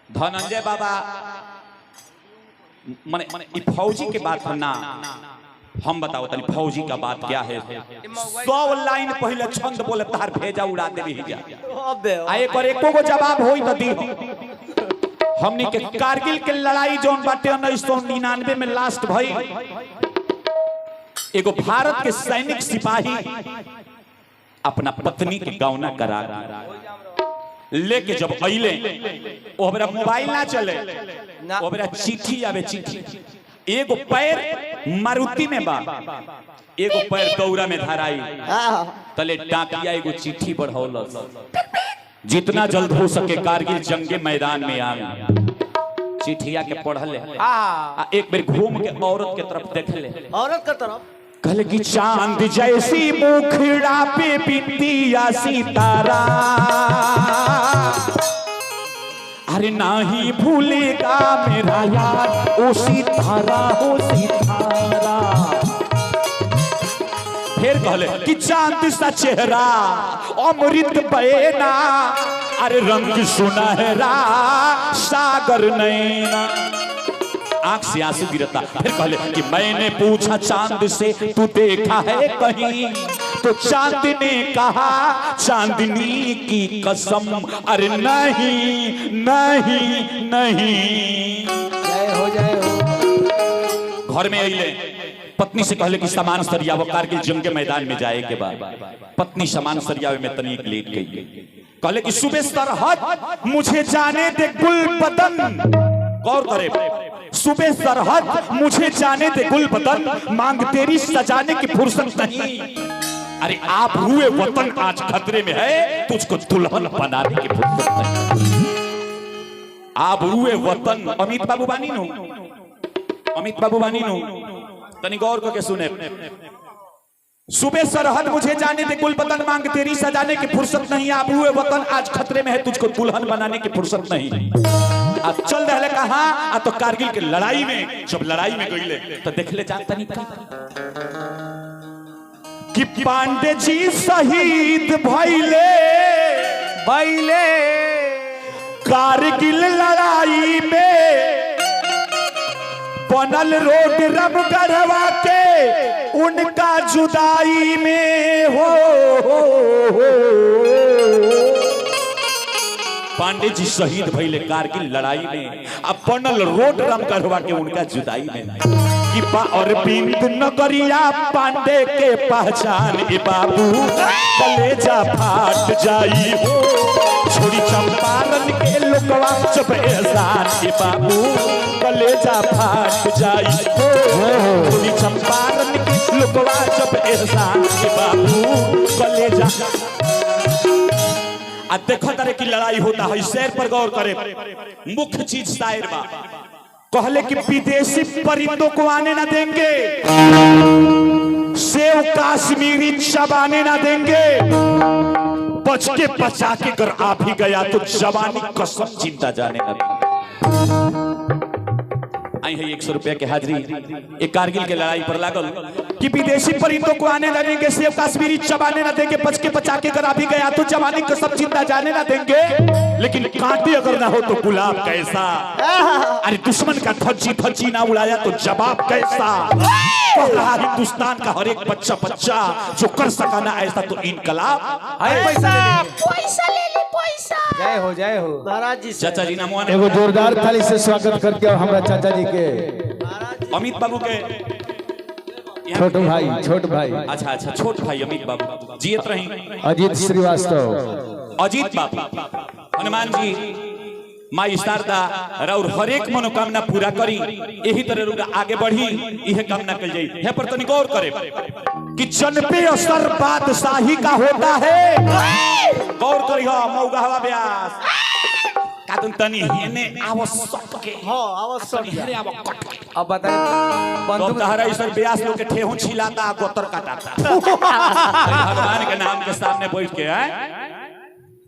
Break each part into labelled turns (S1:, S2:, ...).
S1: धनंजय बाबा माने फौजी के बात ना हम बताओ तनी फौजी का बात क्या है। 100 लाइन पहले छंद बोले तार भेजा उड़ा दे जा आए पर एको को जवाब होई तो दी हमनी के कारगिल के लड़ाई जोन बाटे 1999 में लास्ट भई। एगो भारत के सैनिक सिपाही अपना पत्नी के गौना करा लेके जब अइले ओबरा मोबाइल ना चले ओबरा चिट्ठी आवे चिट्ठी। एगो पैर मारुति में बा एगो पैर दौरा में धराई तले डाकिया एगो चिट्ठी बढ़ौलस जितना जल्द हो सके कारगिल जंग के मैदान में आवे। चिट्ठिया के पढ़ले एक बार घूम के औरत के तरफ देख ले
S2: औरत के तरफ
S1: कल की चांद जैसी मुखड़ा पे बिंदिया सितारा अरे नाही भूलेगा मेरा यार ओ सितारा हो सितारा। फिर कहले कि चांद सा चेहरा अमृत बहना अरे रंग सुनहरा सागर नैना आंख से आंसू गिरता। फिर कहले कि मैंने पूछा चांद से तू देखा है कहीं तो चांद ने कहा चांदनी की कसम अरे नहीं नहीं नहीं।
S2: जय हो
S1: घर में अइले पत्नी से कहले कि सामान सरियाव कारगिल जंग के मैदान में जाए के बाद पत्नी सामान सरियावे में तनिक लेट गई। कहले कि सुबह सरहद मुझे जाने दे गुल बदन गौर करे सुबह सरहद मुझे जाने दे गुल बदन मांग तेरी सजाने की फुर्सत नहीं। अरे आप हुए वतन आज खतरे में है तुझको दुल्हन बनाने की फुर्सत नहीं। आप हुए वतन अमित बाबू बानी नो तनी गौर करके सुने। सुबह सरहद मुझे जाने दे गुल बदन मांग तेरी सजाने की फुर्सत नहीं। आप हुए वतन आज खतरे में है तुझको दुल्हन बनाने की फुर्सत नहीं। अब चल रहे कहा तो कारगिल के लड़ाई में जब लड़ाई में गईले तो देख ले जानता नहीं कि पांडे जी शहीद भइले कारगिल लड़ाई में बनल रोड रब गढ़वा के उनका जुदाई में हो। पांडे जी शहीद भइले कारगिल लड़ाई में अब बनल रोड रब गढ़वा के उनका जुदाई में कि और बिंद नगरिया पांडे के पहचान ए बाबू कलेजा फाट जाई हो। छोड़ी चंपारण के लोकवा जब एहसान ए बाबू कलेजा फाट जाई हो। छोड़ी चंपारण के लोकवा जब एहसान ए बाबू कलेजा। आ देखो तारे की लड़ाई होता है शेर पर गौर करे मुख्य चीज शायर बा कहले कि विदेशी परिंदों को आने ना देंगे सेव काश्मीरी चबाने ना देंगे बच के बचा के अगर आ भी गया तो जवानी कसम चिंता जाने का। आई है 100 रुपया के हाजिरी एक कारगिल के लड़ाई पर लागल कि विदेशी परिंदों को आने न देंगे सेव काश्मीरी चबाने न देंगे बच के बचा के अगर आ भी गया तो जवानी कसम चिंता जाने ना देंगे लेकिन कांटे अगर ना हो तो गुलाब कैसा। अरे दुश्मन का धज्जी ना उड़ाया तो जवाब कैसा। हिंदुस्तान का हर एक बच्चा जो कर सका ना ऐसा तो इनकलाब।
S2: पैसा ले ले पैसा। जय हो महाराज जी
S1: चाचा जी नाम
S3: एगो जोरदार थाली से स्वागत करके हमारा चाचा जी के
S1: अमित बाबू के
S3: छोट भाई
S1: अच्छा छोट भाई अमित बाबू जियत रही
S3: अजीत श्रीवास्तव
S1: अजीत बाबू हनुमान जी माई शारदा और हर एक मनोकामना पूरा करी यही तरह आगे बढ़ी यह कामना कर जाई है पर तनिक गौर करे कि जन पे असर बादशाही का होता है। गौर करी हो मौगा हवा ब्यास का तुम तनी हेने आवश्यक के
S2: हां आवश्यक
S1: हेने आवश्यक
S2: अब बताइए
S1: बंधु तहरा ईश्वर ब्यास लोग के ठेहू छिलाता गोतर काटाता भगवान के नाम के सामने बैठ के है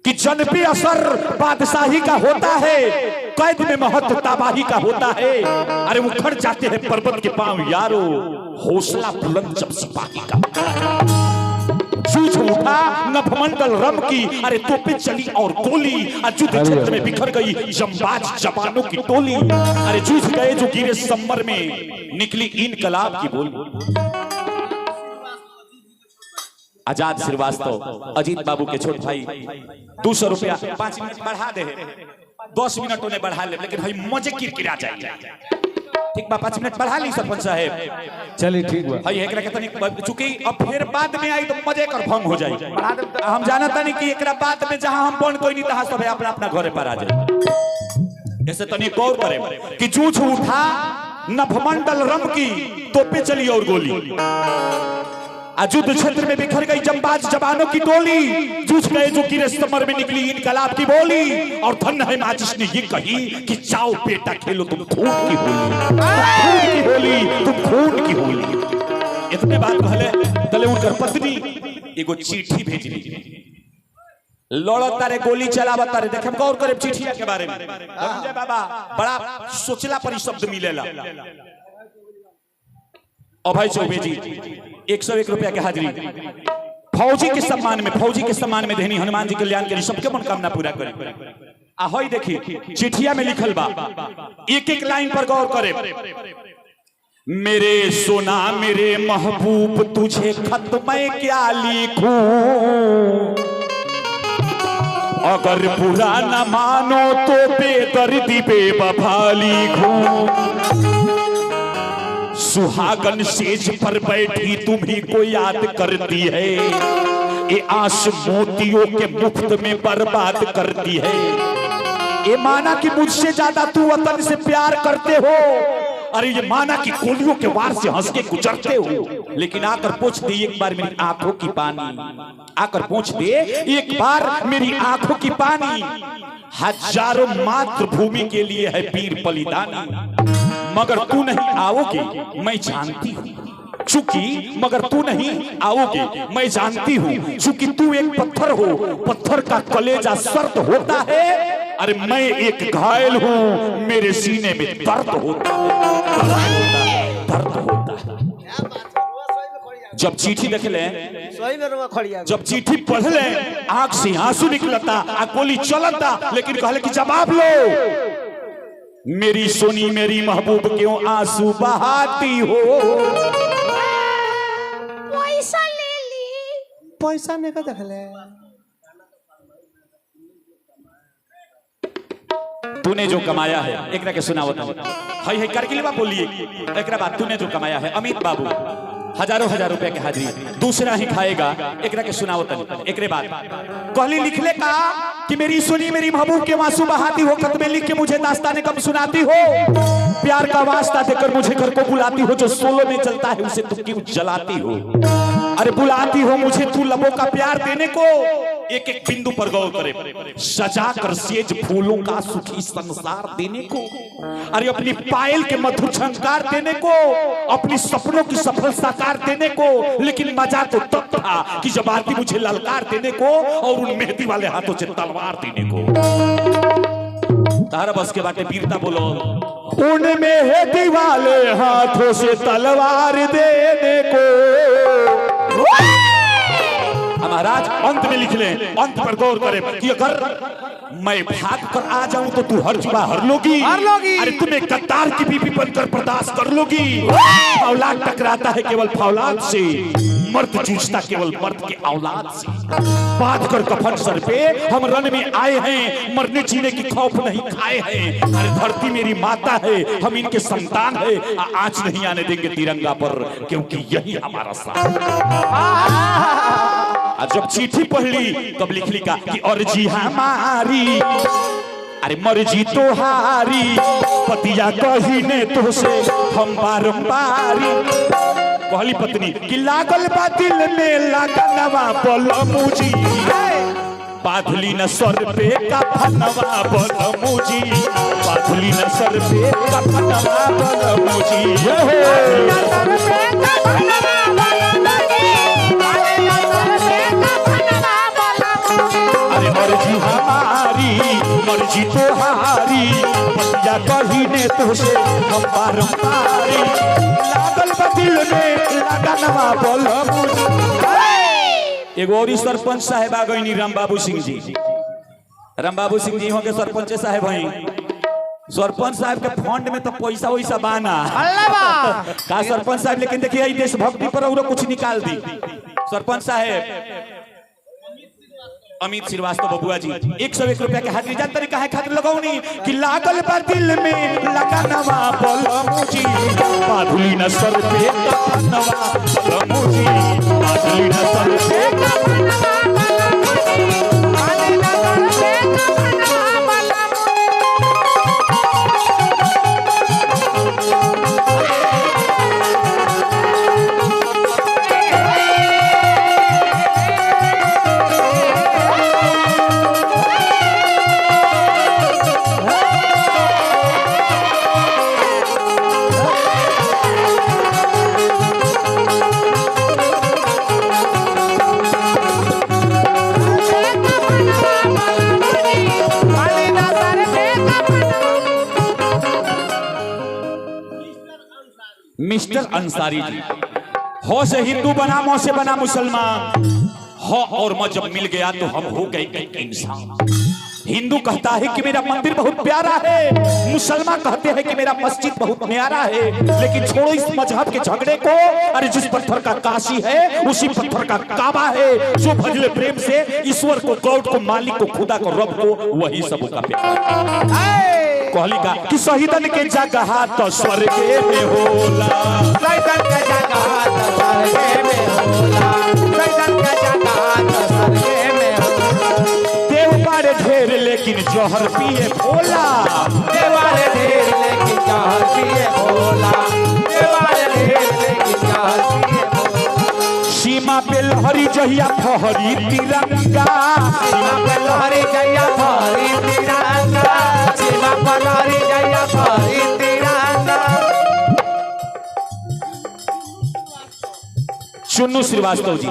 S1: कि जन पे असर बादशाही का होता है कैद में महत्व तबाही का होता है। अरे उखड़ जाते हैं पर्वत के पांव यारो हौसला बुलंद जब सिपाही का। जूझ उठा नभमंडल रम की, अरे तोपे चली और गोली, युद्ध क्षेत्र में बिखर गई जंबाज जवानों की टोली। अरे जूझ गए जो गिरे समर में, निकली इनकलाब की बोली। आजाद श्रीवास्तव अजीत बाबू के छोटे भाई 200 रुपया 5 मिनट बढ़ा दे, 10 मिनट उन्हें बढ़ा ले, लेकिन भाई मजे किरकिरा जाए। ठीक बा, 5 मिनट बढ़ा ली सरपंच साहब।
S3: चलिए ठीक बा।
S1: भाई एकरा के तनी चूंकि अब फिर बाद में आई तो मजे कर भंग हो जाई। हम जानता नहीं कि एकरा बाद में जहां हम बन कोई नहीं तहां सब अपना अपना घरे पर आ जाए। ऐसे तनी गौर करें कि जूझ उठा नभमंडल रम की, तोपे चली और गोली, युद्ध क्षेत्र में बिखर गई जंबाज जवानों की टोली। जूझ गए जो गिरे समर में, निकली इनकलाब की बोली। और धन्य है माँ जिसने ये कही कि जाओ बेटा खेलो तुम खून की होली, तुम खून की होली। इतने बात कहले तले उनकर पत्नी एगो चिट्ठी भेजली, लड़ता रे गोली चलावता रे। देखे गौर करे चिट्ठिया के बारे में बाबा, बड़ा सोचला पर शब्द मिलेला। अभय चौबे जी 101 रुपया के हाजिरी, फौजी के सम्मान में देनी हनुमान जी कल्याण के लिए सबके मनोकामना पूरा करे। ahoy देखी चिट्ठिया में लिखल बा, एक एक लाइन पर गौर करे। मेरे सोना मेरे महबूब तुझे खत मैं क्या लिखूं, अगर बुरा न मानो तो बेदर्दी बेवफा लिखूं। सुहागन सेज पर बैठी तुम्ही को याद करती है, ये आस मोतियों के मुफ्त में बर्बाद करती है। ये माना कि मुझसे ज्यादा तू वतन से प्यार करते हो, अरे ये माना कि गोलियों के वार से हंस के गुजरते हो, लेकिन आकर पूछ दे एक बार मेरी आंखों की पानी, आकर पूछ दे एक बार मेरी आंखों की पानी। हजारों मातृभूमि के लिए है वीर बलिदानी, मगर तू नहीं आओगे मैं जानती हूँ, चूंकि मगर तू नहीं आओगे मैं जानती हूँ, चूंकि तू एक पत्थर हो, पत्थर का कलेजा सर्द होता है। अरे मैं एक घायल हूँ, मेरे सीने में दर्द होता है, दर्द होता है। जब चिट्ठी देख ले, जब चिट्ठी पढ़ ले, आंख से आंसू निकलता, गोली चलता, लेकिन कहले कि जवाब लो। मेरी सोनी मेरी महबूब क्यों आंसू बहाती हो,
S2: पैसा ले ली, पैसा ने का देख ले।
S1: तूने जो कमाया है एकरा के सुनाओ तो हाय करगिल बा बोलिए। एकरा बाद तूने जो कमाया है अमित बाबू हजारों हजार रुपए के हाजिरी, दूसरा ही खाएगा। एकरा के सुनाओ तनी। एकरे बाद कहली लिखले का कि मेरी सुनी मेरी महबूब के आंसू बहाती हो, खत में लिख के मुझे दास्ताने कब सुनाती हो, प्यार का वास्ता देकर मुझे घर को बुलाती हो, जो सोलो में चलता है उसे तू क्यों जलाती हो। अरे बुलाती हो मुझे तू लबों का प्यार देने को, एक एक बिंदु पर गौर करे, सजा कर सेज फूलों का सुखी संसार देने को, अरे अपनी पायल के मधुर झंकार देने को, अपनी सपनों की सफल साकार देने को। लेकिन मजा तो तब था कि जब आती मुझे ललकार देने को और उन मेहंदी वाले हाथों से तलवार देने को। तारा बस के बाटे वीरता बोलो, उन मेहंदी वाले हाथों से तलवार देने को। महाराज अंत में लिख ले, अंत पर गौर करें कि अगर मैं भाग कर आ जाऊं तो तू हर जुबा हर लोगी, अरे तुम्हें गद्दार की बीबी बनकर बर्दाश्त कर लोगी। औलाद टकराता है केवल फौलाद से, मर्द जूझता केवल मर्द के औलाद से। बांध कर कफन सर पे हम रण में आए हैं, मरने जीने की खौफ नहीं खाए हैं। अरे धरती मेरी माता है, हम इनके संतान है, आंच नहीं आने देंगे तिरंगा पर, क्योंकि यही हमारा साथ। जब चिट्ठी पढ़ ली तब लिख लिखा कि अर्जी हमारी, अरे मर्जी तोहारी, पतिया कही ने तो से हम बारंबारी। कहली पत्नी कि लागल बा दिल में लगनवा बलमुजी, बाधली न सर पे कफनवा बलमुजी, बाधली न सर पे कफनवा बलमुजी। मर्जी हमारी मर्जी तोहारी, पतिया कही ने तुझे हम बारंबारी, लागल बदिल में लगनवा बलमुजी। एगो और सरपंच साहेब आ गई राम बाबू सिंह जी। राम बाबू सिंह जी हो के सरपंच साहेब हैं। सरपंच साहब के फंड में तो पैसा वैसा बाना का सरपंच साहब, लेकिन देखिए देशभक्ति पर और कुछ निकाल दी। सरपंच साहब अमित श्रीवास्तव बबुआ जी 101 रुपया के हाजिरी जान तरीका है खातिर लगौनी कि लागल बा दिल में लगानवा बलमुजी बाधुली न सर पे कफनवा बलमुजी बाधुली न सर पे कफनवा बलमुजी बाधुली न सर पे कफनवा मिस्टर अंसारी जी हो से हिंदू बना मो से बना मुसलमान हो और मैं जब मिल गया तो हम हो गए एक इंसान। हिंदू कहता है कि मेरा मंदिर बहुत प्यारा है, मुसलमान कहते हैं कि मेरा मस्जिद बहुत प्यारा है, लेकिन छोड़ो इस मजहब के झगड़े को। अरे जिस पत्थर का काशी है उसी पत्थर का काबा है। जो भजले प्रेम से ईश्वर को, गॉड को, मालिक को, खुदा को, रब को, वही सबका प्यार है। कहली का कि शहीदन के जगह तो स्वर्ग में होला, शहीदन के जगह तो स्वर्ग में होला, शहीदन के जगह तो स्वर्ग में होला। देव बारे ढेर लेकिन जहर पिए भोला, देव बारे ढेर लेकिन जहर पिए भोला, देव बारे ढेर लेकिन जहर पिए भोला। सीमा पे लहरी जहिया फहरी तिरंगा, सीमा पे लहरी जहिया फहरी तिरंगा, सीमा पे लहरी जहिया फहरी तिरंगा। चुन्नू श्रीवास्तव जी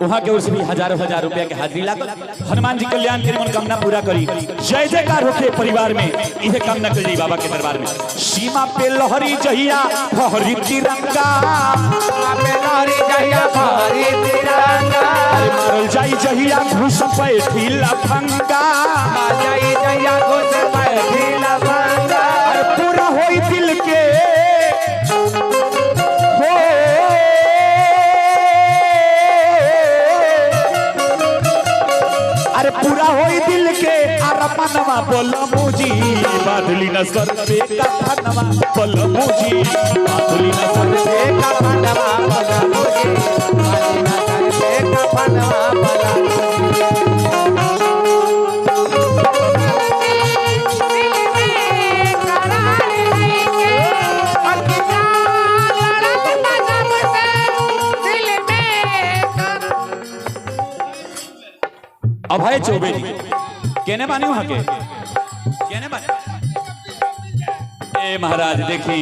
S1: वहां के ओर से भी हजारों हजार रुपया के हाजिरी लागल। हनुमान जी कल्याण के मनोकामना पूरा करी, जय जयकार होके परिवार में इहे कामना करी बाबा के दरबार में। सीमा पे लहरी जहिया फहरी तिरंगा, सीमा पे लहरी जहिया फहरी तिरंगा, मारल जाई जहिया घुस पे ढीला भंगा, जाई जहिया घुस पे ढीला भंगा। पूरा होई दिल के अरे पूरा होई दिल के अरमनवा बलमुजी बाधुली न सर पे कफनवा बलमुजी बाधुली न सर पे कफनवा बलमुजी बाधुली न सर पे कफनवा बलमुजी। अभय चौबे जी कहने बानी वहां के कहने बानी ए महाराज देखी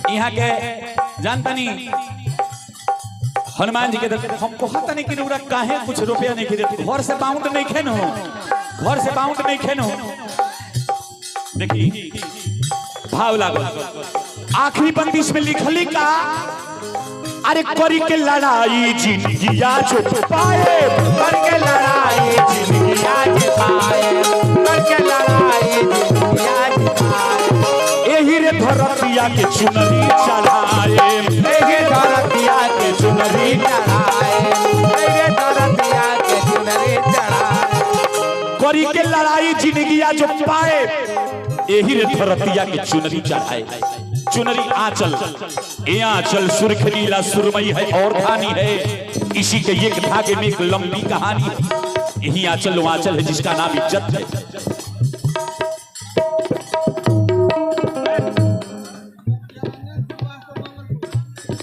S1: यहाँ के जानता नहीं हनुमान जी के दरबार हम कहता नहीं कि नूरा काहे कुछ रुपया नहीं खरीदे, घर से बाउंड नहीं खेनो, घर से बाउंड नहीं खेनो। देखी भाव लागल आखिरी बंदिश में लिखली का अरे करी के लड़ाई जिंदगी आज पाए, करके लड़ाई जिंदगी आज पाए, करके लड़ाई जिंदगी आज पाए। यही रे धरतिया के चुनरी चढ़ाए, यही धरतिया के चुनरी चढ़ाए, यही धरतिया के चुनरी चढ़ाए। करी के लड़ाई जिंदगी आज पाए, यही रे धरतिया के चुनरी चढ़ाए। चुनरी आंचल, ये आंचल सुर्खनीला सुरमई है और धानी है, इसी के एक धागे में एक लंबी कहानी है। यही आंचल वो आंचल है जिसका नाम इज्जत है।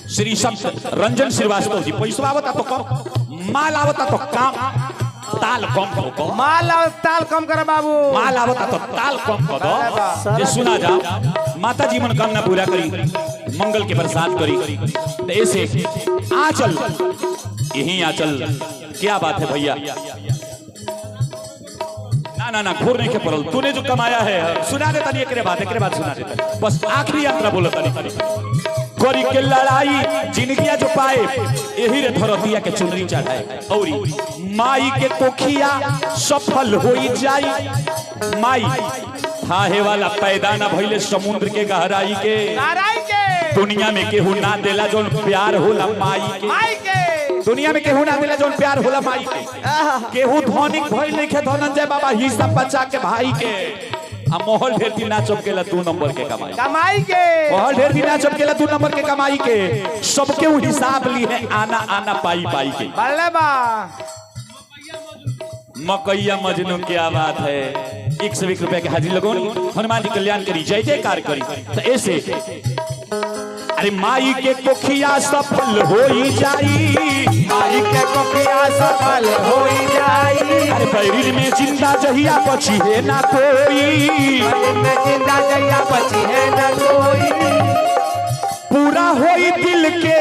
S1: श्री संत रंजन श्रीवास्तव जी पैसा आवता तो कम, माल आवता तो काम, ताल कम को
S2: माल और ताल कम कर बाबू,
S1: माल आवता तो ताल कम को दो। ये सुना जा माता जी मनोकामना पूरा करी, मंगल के प्रसाद करी। तो ऐसे आंचल, यही आंचल, क्या बात है भैया। ना ना ना घोर नहीं के परल, तूने जो कमाया है सुना देता नहीं, एक बात सुना देता बस आखिरी यात्रा बोलता नहीं। करी के लड़ाई जिंदगिया जो पाए यही रे धरतिया के चुनरी चढ़ाए और माई के कोखिया सफल हो जाई। माई थाहे वाला पैदा न भइले समुद्र के गहराई के दुनिया में केहू ना देला जोन प्यार होला माई के दुनिया में केहू ना देला जोन प्यार होला माई के केहू धनिक भइल नहीं खे धनंजय बाबा हिस्सा बचा के भाई के आ मोहल ढेर दिन ना चपकेला 2 नंबर के कमाई के मोहल ढेर दिन ना चपकेला 2 नंबर के कमाई के सबके वो हिसाब ली है आना आना पाई पाई के
S2: बल्ले बा
S1: मकैया मजनू क्या बात है। 101 रुपए के हाजिर लगोनी हनुमान जी कल्याण करी जय जयकार करी तो ऐसे अरे माई के कोखिया सफल हो जाई
S2: माई के कोखिया सफल हो जाई।
S1: अरे बैरिल में जिंदा जहिया बची है ना कोई
S2: बैरिल में जिंदा जहिया बची है ना कोई
S1: पूरा होई दिल के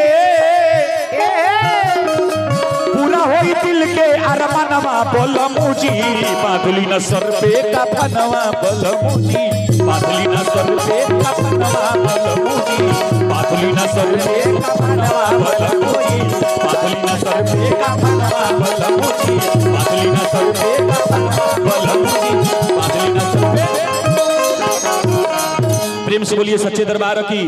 S1: पूरा होई दिल के अरमानवा बोलमुजी बादली न सर पे का फनवा बोलमुजी बादली न सर पे का फनवा बोलमुजी बादली न सर पे का फनवा बोलमुजी बादली न सर पे का फनवा बोलमुजी बादली न सर पे का फनवा बोलमुजी बादली न सर पे। प्रेम से बोलिए सच्चे दरबार की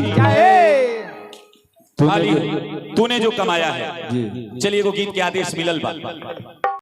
S1: तूने जो कमाया है। चलिए वो गीत के आदेश मिलल बा।